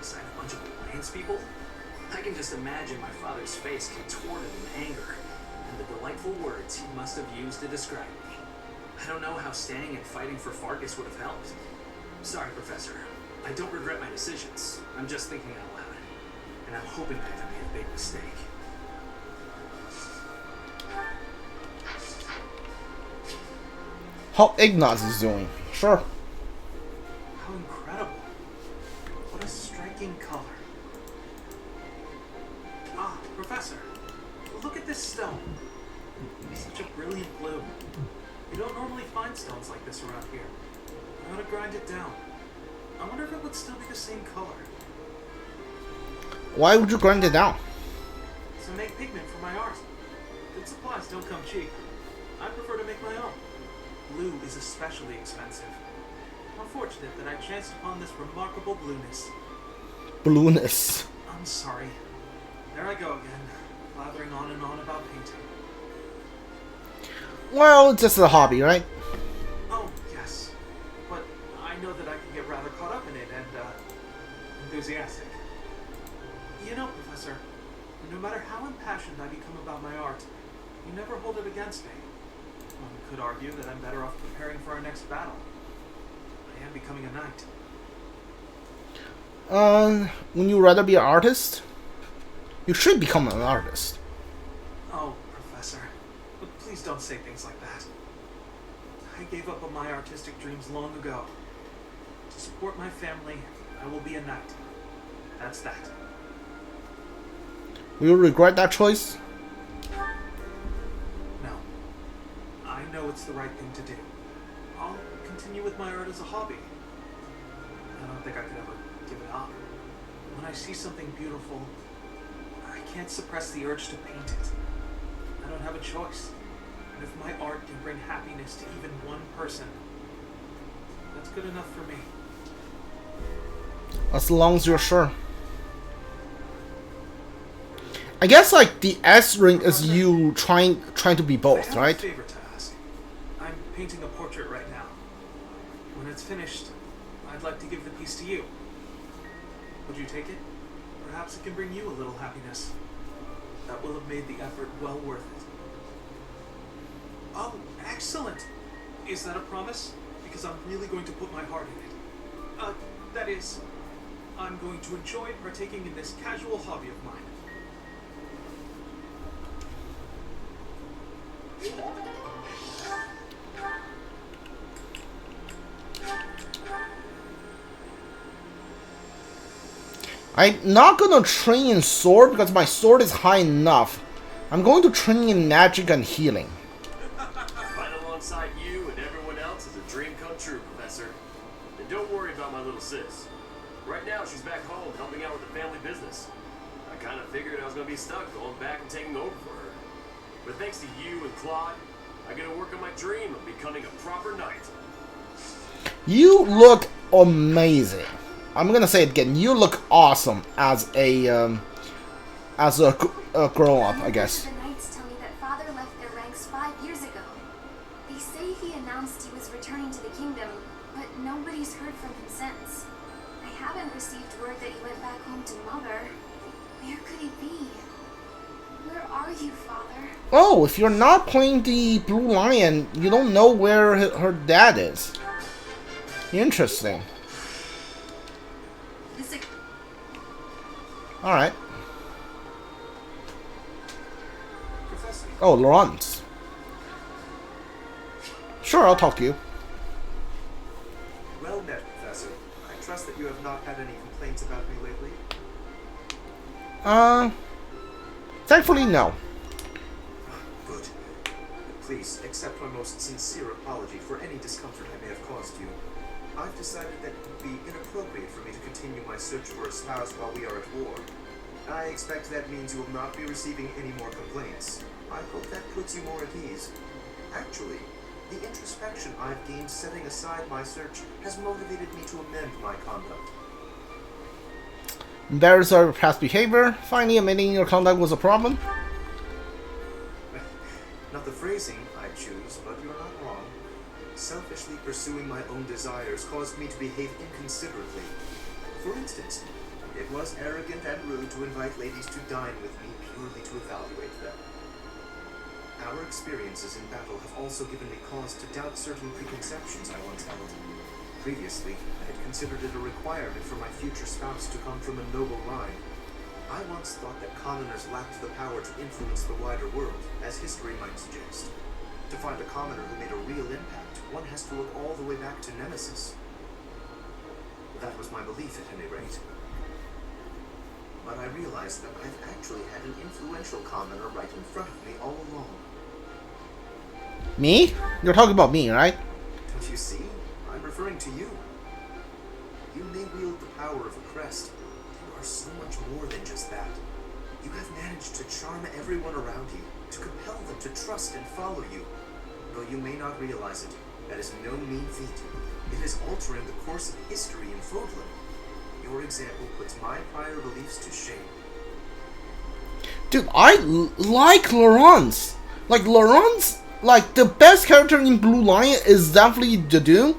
alongside a bunch of alliance people? I can just imagine my father's face contorted in anger, and the delightful words he must have used to describe me. I don't know how staying and fighting for Farkas would have helped. Sorry, Professor. I don't regret my decisions. I'm just thinking out loud. And I'm hoping I haven't made a big mistake. How Ignaz is doing. Sure. How incredible. What a striking color. Ah, Professor. Look at this stone. Such a brilliant blue. You don't normally find stones like this around here. I'm gonna grind it down. I wonder if it would still be the same color. Why would you grind it down? So make pigment for my art. Good supplies don't come cheap. I prefer to make my own. Blue is especially expensive. How fortunate that I chanced upon this remarkable blueness. Blueness. I'm sorry. There I go again, blathering on and on about painting. Well, it's just a hobby, right? Oh, yes. But I know that I can get rather caught up in it and, enthusiastic. You know, Professor, no matter how impassioned I become about my art, you never hold it against me. One could argue that I'm better off preparing for our next battle. I am becoming a knight. Would you rather be an artist? You should become an artist. Oh, Professor, but please don't say things like that. I gave up on my artistic dreams long ago. To support my family, I will be a knight. That's that. Will you regret that choice? No. I know it's the right thing to do. I'll continue with my art as a hobby. I don't think I could ever give it up. When I see something beautiful, I can't suppress the urge to paint it. I don't have a choice. And if my art can bring happiness to even one person, that's good enough for me. As long as you're sure. I guess like the S ring is you trying to be both, right? I have a favor to ask. I'm painting a portrait right now. When it's finished, I'd like to give the piece to you. Would you take it? Perhaps it can bring you a little happiness. That will have made the effort well worth it. Oh, excellent! Is that a promise? Because I'm really going to put my heart in it. That is, I'm going to enjoy partaking in this casual hobby of mine. I'm not gonna train in sword because my sword is high enough. I'm going to train in magic and healing. Fight alongside you and everyone else is a dream come true, Professor. And don't worry about my little sis. Right now, she's back home helping out with the family business. I kind of figured I was going to be stuck going back and taking over for her. But thanks to you and Claude, I get to work on my dream of becoming a proper knight. You look amazing. I'm gonna say it again. You look awesome as a grown-up, I guess. The knights tell me that father left their ranks 5 years ago. They say he announced he was returning to the kingdom, but nobody's heard from him since. I haven't received word that he went back home to mother. Where could he be? Where are you, father? Oh, if you're not playing the Blue Lion, you don't know where her dad is. Interesting. Alright. Professor. Oh, Laurent. Sure, I'll talk to you. Well met, Professor. I trust that you have not had any complaints about me lately. Thankfully, no. Good. Please accept my most sincere apology for any discomfort I may have caused you. I've decided that it would be inappropriate for me to continue my search for a spouse while we are at war. I expect that means you will not be receiving any more complaints. I hope that puts you more at ease. Actually, the introspection I've gained setting aside my search has motivated me to amend my conduct. Embarrass our past behavior. Finally admitting your conduct was a problem. Not the phrasing I choose, but you're not wrong. Selfishly pursuing my own desires caused me to behave inconsiderately. For instance, It was arrogant and rude to invite ladies to dine with me purely to evaluate them. Our experiences in battle have also given me cause to doubt certain preconceptions I once held. Previously, I had considered it a requirement for my future spouse to come from a noble line. I once thought that commoners lacked the power to influence the wider world, as history might suggest. To find a commoner who made a real impact, one has to look all the way back to Nemesis. That was my belief at any rate. But I realized that I've actually had an influential commoner right in front of me all along. Me? You're talking about me, right? Don't you see? I'm referring to you. You may wield the power of a crest. You are so much more than just that. You have managed to charm everyone around you, to compel them to trust and follow you. Though you may not realize it, that is no mean feat. It is altering the course of history in Fódlan. Your example puts my prior beliefs to shame. Dude, I like Laurence. Like, Laurence, like, the best character in Blue Lion is definitely Dedue.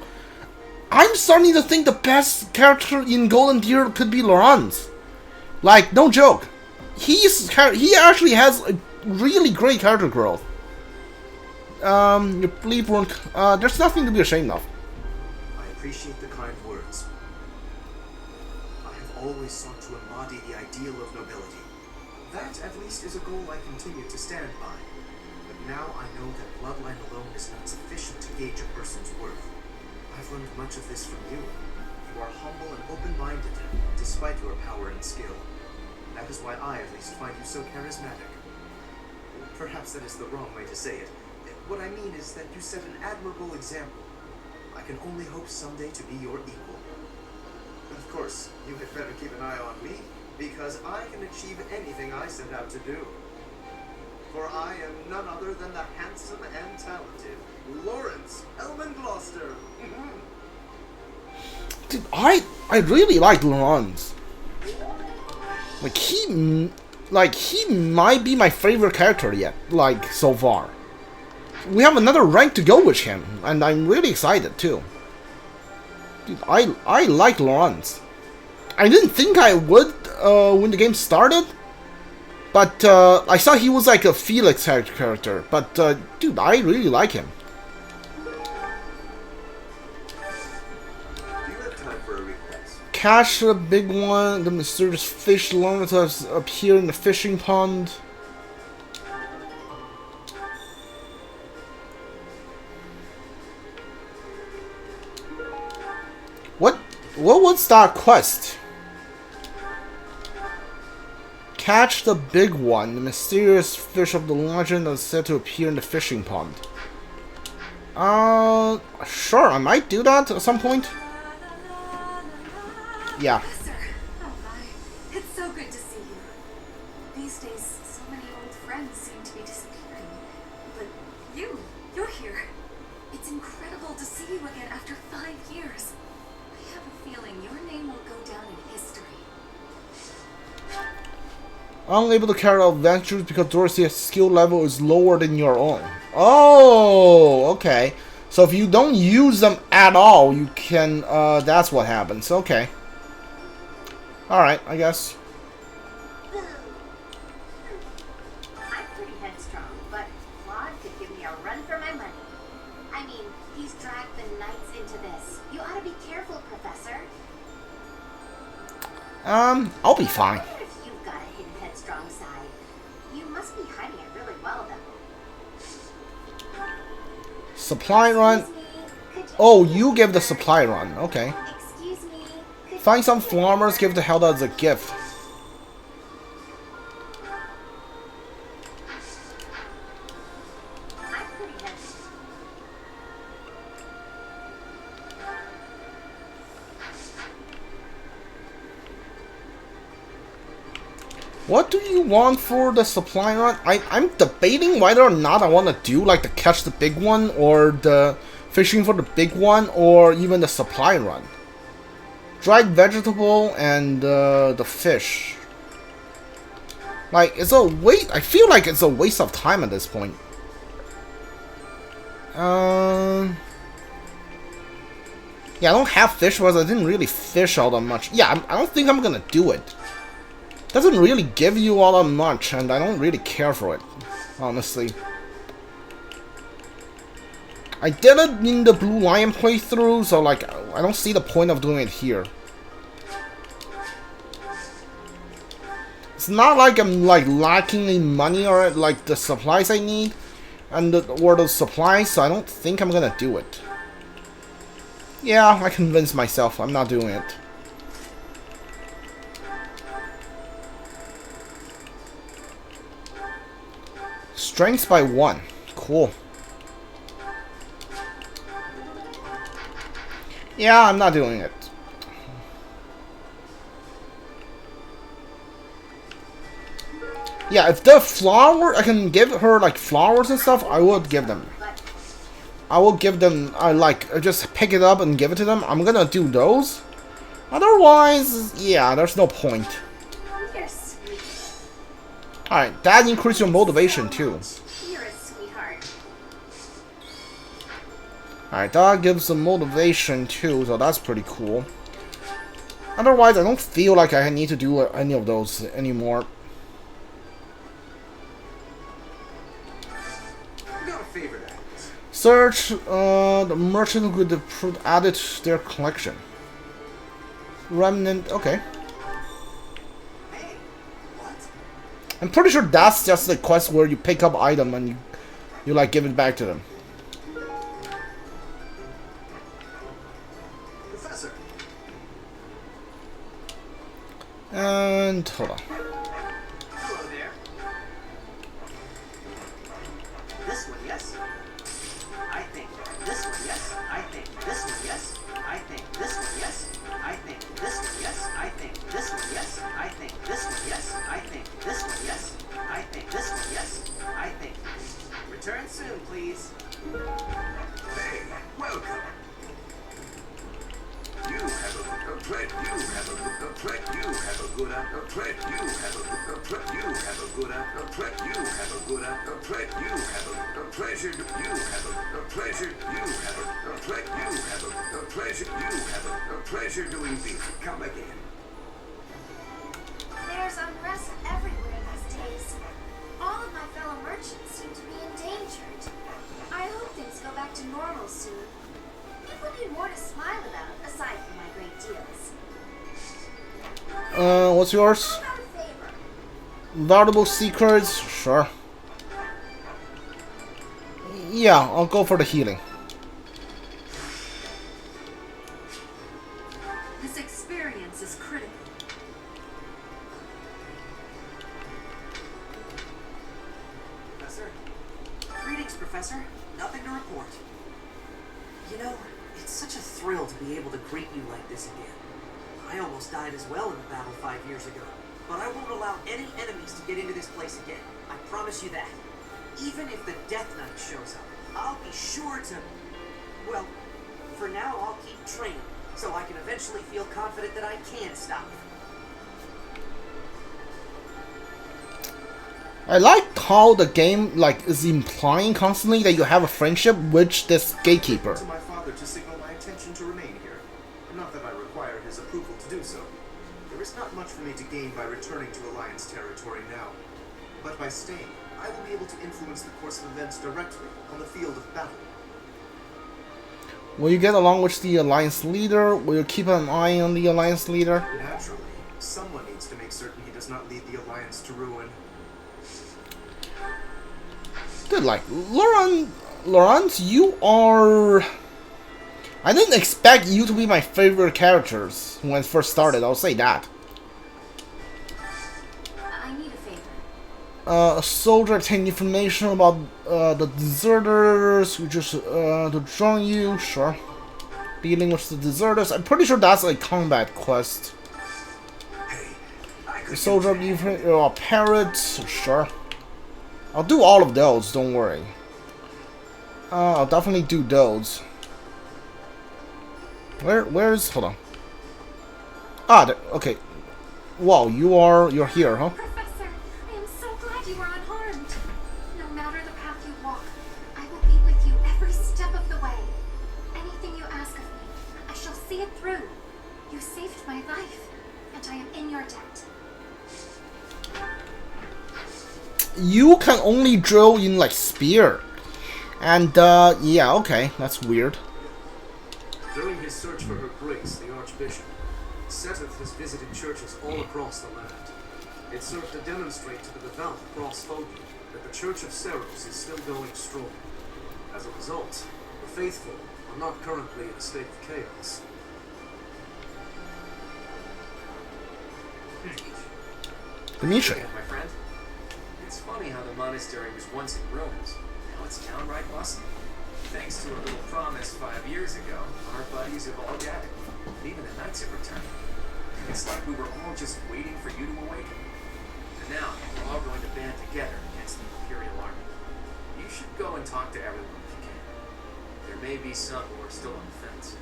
I'm starting to think the best character in Golden Deer could be Laurence. Like, no joke. He actually has a really great character growth. You believe there's nothing to be ashamed of. I appreciate the kind words. I have always sought to embody the ideal of nobility. That, at least, is a goal I continue to stand by. But now I know that bloodline alone is not sufficient to gauge a person's worth. I've learned much of this from you. You are humble and open-minded, despite your power and skill. That is why I, at least, find you so charismatic. Perhaps that is the wrong way to say it. What I mean is that you set an admirable example. I can only hope someday to be your equal. But of course, you had better keep an eye on me, because I can achieve anything I set out to do. For I am none other than the handsome and talented Lawrence Elman Gloucester. Dude, I really like Laurence. Like, he might be my favorite character yet, like, so far. We have another rank to go with him, and I'm really excited too. Dude, I like Laurence. I didn't think I would when the game started, but I saw he was like a Felix character. But dude, I really like him. Do you have time for a request? Catch the big one. The mysterious fish learned to appear in the fishing pond. What was that quest? Catch the big one. The mysterious fish of the legend is said to appear in the fishing pond. Sure, I might do that at some point. Yeah. Professor, oh my, it's so good to see you. These days, so many old friends seem to be disappearing. But you're here. It's incredible to see you again after 5 years. I have a feeling your name will go down in history. Unable to carry out adventures because Dorothy's skill level is lower than your own. Oh, okay. So if you don't use them at all, you can, that's what happens. Okay. Alright, I guess. I'm pretty headstrong, but Claude could give me a run for my money. I mean, he's dragged the knights into this. You ought to be careful, Professor. I'll be fine. I wonder if you've got a hidden headstrong side. You must be hiding it really well, though. Supply run. Excuse me, could you- Oh, you give the supply run. Okay. Excuse me, could Find you- some farmers, give the hell as a gift. I'm pretty headstrong. What do you want for the supply run? I'm debating whether or not I want to do like the catch the big one or the fishing for the big one or even the supply run. Dried vegetable and the fish. Like, it's a waste. I feel like it's a waste of time at this point. Yeah, I don't have fish because I didn't really fish all that much. Yeah, I don't think I'm gonna do it. Doesn't really give you all that much, and I don't really care for it, honestly. I did it in the Blue Lion playthrough, so like I don't see the point of doing it here. It's not like I'm like lacking in money or like the supplies I need, and or the supplies, so I don't think I'm gonna do it. Yeah, I convinced myself I'm not doing it. Strength by 1. Cool. Yeah, I'm not doing it. Yeah, if the flower, I can give her like flowers and stuff, I would give them. I will give them, I just pick it up and give it to them. I'm gonna do those. Otherwise, yeah, there's no point. Alright, that increases your motivation too. You're a sweetheart. Alright, that gives some motivation too, so that's pretty cool. Otherwise, I don't feel like I need to do any of those anymore. Search the merchant with the fruit added to their collection. Remnant, okay. Hey, what? I'm pretty sure that's just the quest where you pick up item and you like give it back to them. Professor. And hold on. Hello there. This one, yes? I think this one, yes. I think this one, yes. I think this one, yes. I think this one, yes. I think this one, yes. I think this one, yes. I think this one, yes. I think this one, yes. I think. Return soon, please. Hey, welcome. You have a threat. You have a threat. You have a good threat. You have a threat. You have a good threat. You have a good threat. You have a treasure. You have a treasure. You have a threat. You have a treasure. You have a treasure doing things. Come again. There's unrest everywhere these days. All of my fellow merchants seem to be endangered. I hope things go back to normal soon. People need more to smile about, aside from my great deals. What's yours? How about a favor? Valuable secrets? Sure. Yeah, I'll go for the healing. This experience is critical. Professor? Greetings, Professor. Nothing to report. You know, it's such a thrill to be able to greet you like this again. I almost died as well in the battle 5 years ago, but I won't allow any enemies to get into this place again. I promise you that. Even if the Death Knight shows up, I'll be sure to... Well, for now I'll keep training, so I can eventually feel confident that I can stop him. I like how the game like is implying constantly that you have a friendship with this gatekeeper. To my father to signal my intention to remain here. Not that I require his approval to do so. There is not much for me to gain by returning to Alliance territory now. But by staying, I will be able to influence the course of events directly on the field of battle. Will you get along with the Alliance leader? Will you keep an eye on the Alliance leader? Naturally, someone needs to make certain he does not lead the Alliance to ruin. Dude, like, Lawrence, you are... I didn't expect you to be my favorite characters when it first started, I'll say that. I need a favor. A soldier obtained information about the deserters who just to join you, sure. Dealing with the deserters, I'm pretty sure that's a combat quest. Hey, I The could soldier a parrot, sure. I'll do all of those, don't worry. I'll definitely do those. Where's... hold on. Ah, there, okay. Wow, you're here, huh? Professor, I am so glad you are unharmed. No matter the path you walk, I will be with you every step of the way. Anything you ask of me, I shall saved my life, and I am in your debt. You can only drill in like spear. And yeah, okay, that's weird. During his search for her grace, the Archbishop, Sixteenth has visited churches all across the land. It served to demonstrate to the devout across Fódlan that the Church of Cerros is still going strong. As a result, the faithful are not currently in a state of chaos. Dimitri. Yeah, my friend. It's funny how the monastery was once in ruins. Now it's downright bustling. Thanks to a little promise 5 years ago, our buddies have all gathered. Even the knights have returned. It's like we were all just waiting for you to awaken. And now we're all going to band together against the Imperial Army. You should go and talk to everyone if you can. There may be some who are still on the fence.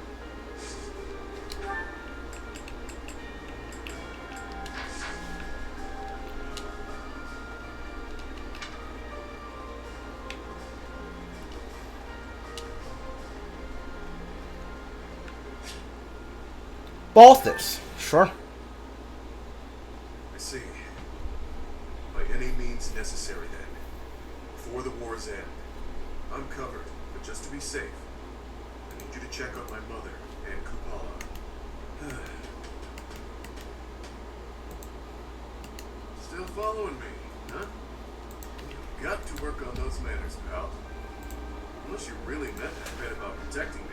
Balthus, sure. I see. By any means necessary then. Before the war's end. I'm covered, but just to be safe, I need you to check on my mother and Kupala. Still following me, huh? You've got to work on those manners, pal. Unless you really meant that bit about protecting me.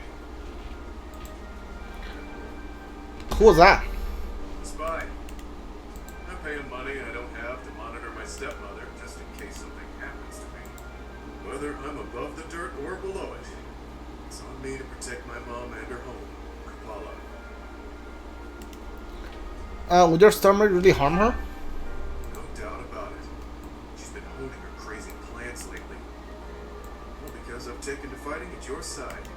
Who was that? Spy. I pay him money I don't have to monitor my stepmother just in case something happens to me. Whether I'm above the dirt or below it, it's on me to protect my mom and her home, Kupala. Would your stepmother really harm her? No doubt about it. She's been honing her crazy plans lately. Well, because I've taken to fighting at your side.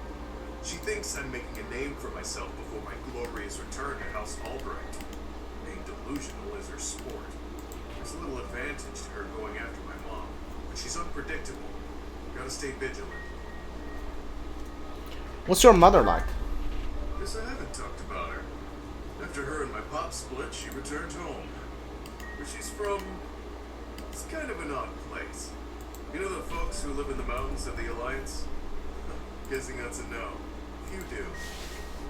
She thinks I'm making a name for myself before my glorious return to House Albrecht. Being delusional is her sport. There's a little advantage to her going after my mom, but she's unpredictable. Gotta stay vigilant. What's your mother like? Guess I haven't talked about her. After her and my pop split, she returned home. Where she's from, it's kind of an odd place. You know the folks who live in the mountains of the Alliance? Guessing that's a no. You do.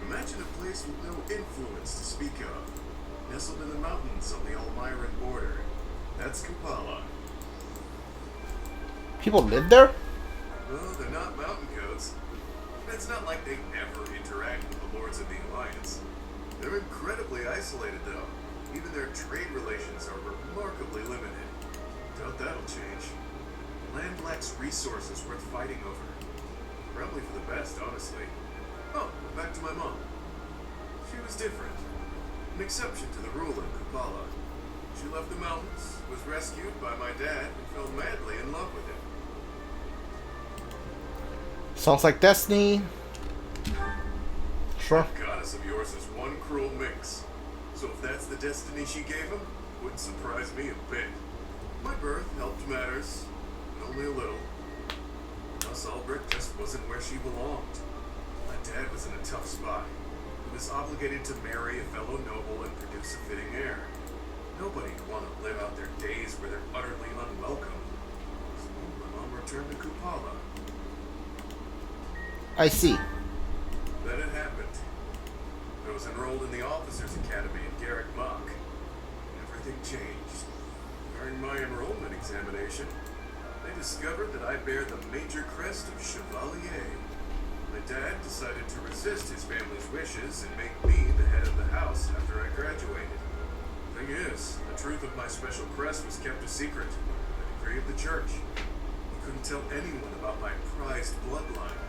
Imagine a place with no influence to speak of. Nestled in the mountains on the Almiran border. That's Kupala. People live there? Well, they're not mountain goats. It's not like they never interact with the Lords of the Alliance. They're incredibly isolated, though. Even their trade relations are remarkably limited. Doubt that'll change. Land lacks resources worth fighting over. Probably for the best, honestly. Oh, back to my mom. She was different. An exception to the rule in Kupala. She left the mountains, was rescued by my dad, and fell madly in love with him. Sounds like destiny. Sure. That goddess of yours is one cruel minx. So if that's the destiny she gave him, wouldn't surprise me a bit. My birth helped matters, but only a little. House Albrecht just wasn't where she belonged. My dad was in a tough spot. He was obligated to marry a fellow noble and produce a fitting heir. Nobody would want to live out their days where they're utterly unwelcome. So my mom returned to Kupala. I see. Then it happened. I was enrolled in the Officers Academy at Garreg Mach. Everything changed. During my enrollment examination, they discovered that I bear the major crest of Chevalier. My dad decided to resist his family's wishes and make me the head of the house after I graduated. Thing is, the truth of my special crest was kept a secret, a decree of the church. I couldn't tell anyone about my prized bloodline,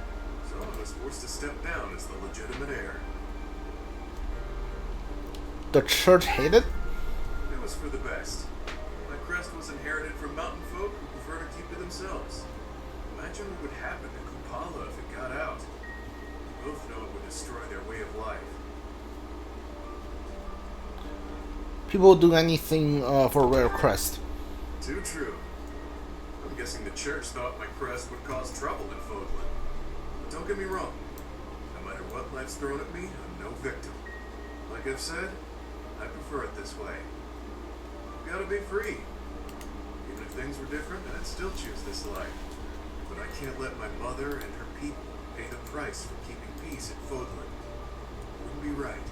so I was forced to step down as the legitimate heir. The church hated? It was for the best. My crest was inherited from mountain folk who prefer to keep to themselves. Imagine what would happen to Kupala if it got out. We both know it would destroy their way of life. People will do anything for a rare crest. Too true. I'm guessing the church thought my crest would cause trouble in Fódlan. But don't get me wrong. No matter what life's thrown at me, I'm no victim. Like I've said, I prefer it this way. You gotta be free. Even if things were different, I'd still choose this life. But I can't let my mother and her people pay the price for keeping peace at Fódlan. Wouldn't be right.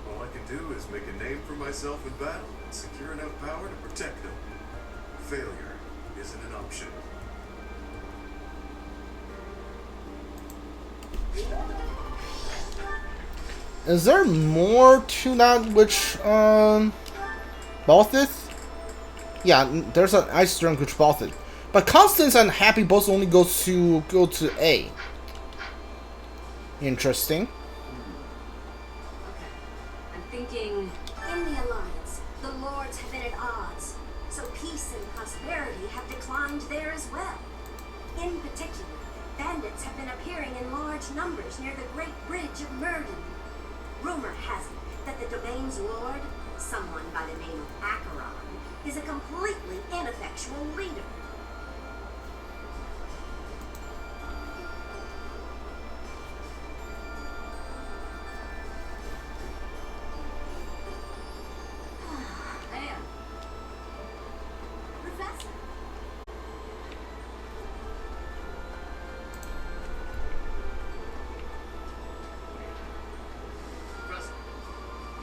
All I can do is make a name for myself in battle and secure enough power to protect them. Failure isn't an option. Is there more to that which, Byleth? Yeah, there's an ice drink which Byleth. But Constance and Happy both only go to A. Interesting. Okay. I'm thinking. In the Alliance, the Lords have been at odds, so peace and prosperity have declined there as well. In particular, bandits have been appearing in large numbers near the Great Bridge of Murden. Rumor has it that the domain's lord, someone by the name of Acheron, is a completely ineffectual leader.